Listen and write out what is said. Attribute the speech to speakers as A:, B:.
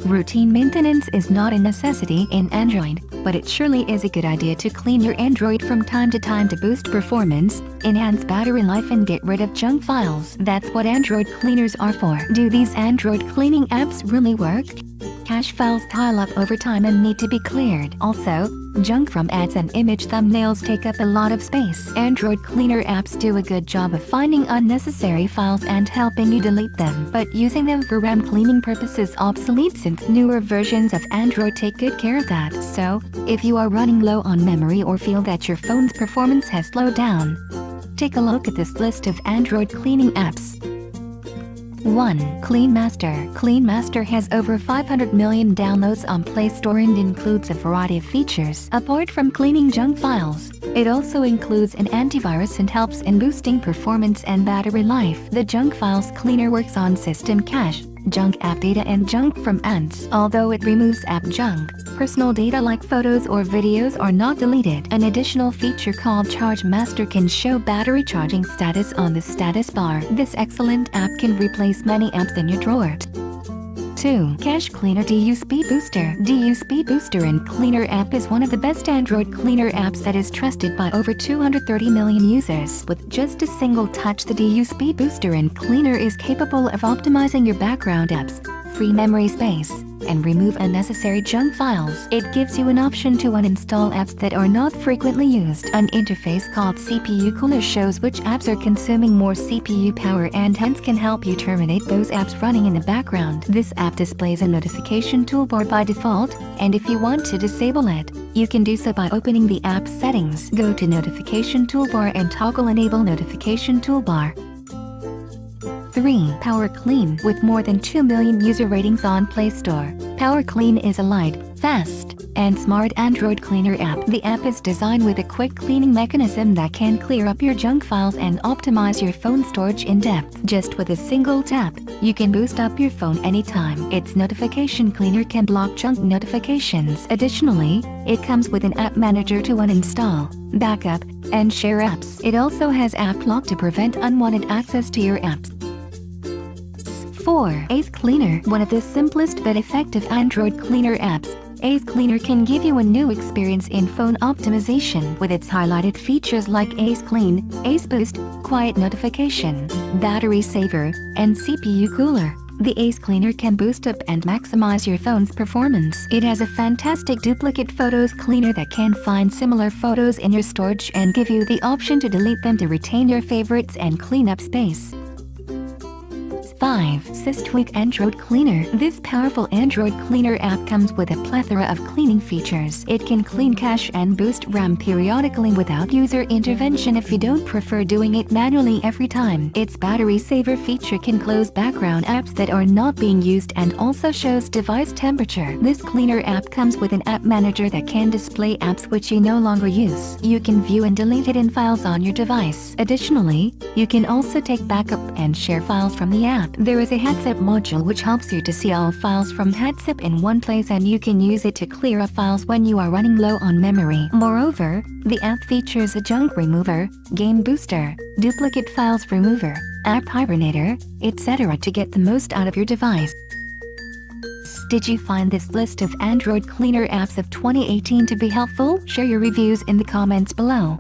A: Routine maintenance is not a necessity in Android, but it surely is a good idea to clean your Android from time to time to boost performance, enhance battery life and get rid of junk files. That's what Android cleaners are for. Do these Android cleaning apps really work? Cache files pile up over time and need to be cleared. Also, junk from ads and image thumbnails take up a lot of space. Android cleaner apps do a good job of finding unnecessary files and helping you delete them, but using them for RAM cleaning purposes is obsolete since newer versions of Android take good care of that. So, if you are running low on memory or feel that your phone's performance has slowed down, take a look at this list of Android cleaning apps. 1. Clean Master. Clean Master has over 500 million downloads on Play Store and includes a variety of features. Apart from cleaning junk files, it also includes an antivirus and helps in boosting performance and battery life. The Junk Files Cleaner works on system cache, junk app data and junk from ads. Although it removes app junk, personal data like photos or videos are not deleted. An additional feature called Charge Master can show battery charging status on the status bar. This excellent app can replace many apps in your drawer. 2. Cache Cleaner DU Speed Booster. DU Speed Booster and Cleaner app is one of the best Android cleaner apps that is trusted by over 230 million users. With just a single touch, the DU Speed Booster and Cleaner is capable of optimizing your background apps, free memory space, and remove unnecessary junk files. It gives you an option to uninstall apps that are not frequently used. An interface called CPU Cooler shows which apps are consuming more CPU power and hence can help you terminate those apps running in the background. This app displays a notification toolbar by default, and if you want to disable it, you can do so by opening the app settings. Go to Notification Toolbar and toggle Enable Notification Toolbar. 3. Power Clean. With more than 2 million user ratings on Play Store, Power Clean is a light, fast, and smart Android cleaner app. The app is designed with a quick cleaning mechanism that can clear up your junk files and optimize your phone storage in depth. Just with a single tap, you can boost up your phone anytime. Its notification cleaner can block junk notifications. Additionally, it comes with an app manager to uninstall, backup, and share apps. It also has app lock to prevent unwanted access to your apps. 4. Ace Cleaner. One of the simplest but effective Android cleaner apps, Ace Cleaner can give you a new experience in phone optimization with its highlighted features like Ace Clean, Ace Boost, Quiet Notification, Battery Saver, and CPU Cooler. The Ace Cleaner can boost up and maximize your phone's performance. It has a fantastic duplicate photos cleaner that can find similar photos in your storage and give you the option to delete them to retain your favorites and clean up space. 5. Systweak Android Cleaner. This powerful Android cleaner app comes with a plethora of cleaning features. It can clean cache and boost RAM periodically without user intervention if you don't prefer doing it manually every time. Its battery saver feature can close background apps that are not being used and also shows device temperature. This cleaner app comes with an app manager that can display apps which you no longer use. You can view and delete hidden files on your device. Additionally, you can also take backup and share files from the app. There is a headset module which helps you to see all files from headset in one place and you can use it to clear up files when you are running low on memory. Moreover, the app features a junk remover, game booster, duplicate files remover, app hibernator, etc. to get the most out of your device. Did you find this list of Android cleaner apps of 2018 to be helpful? Share your reviews in the comments below.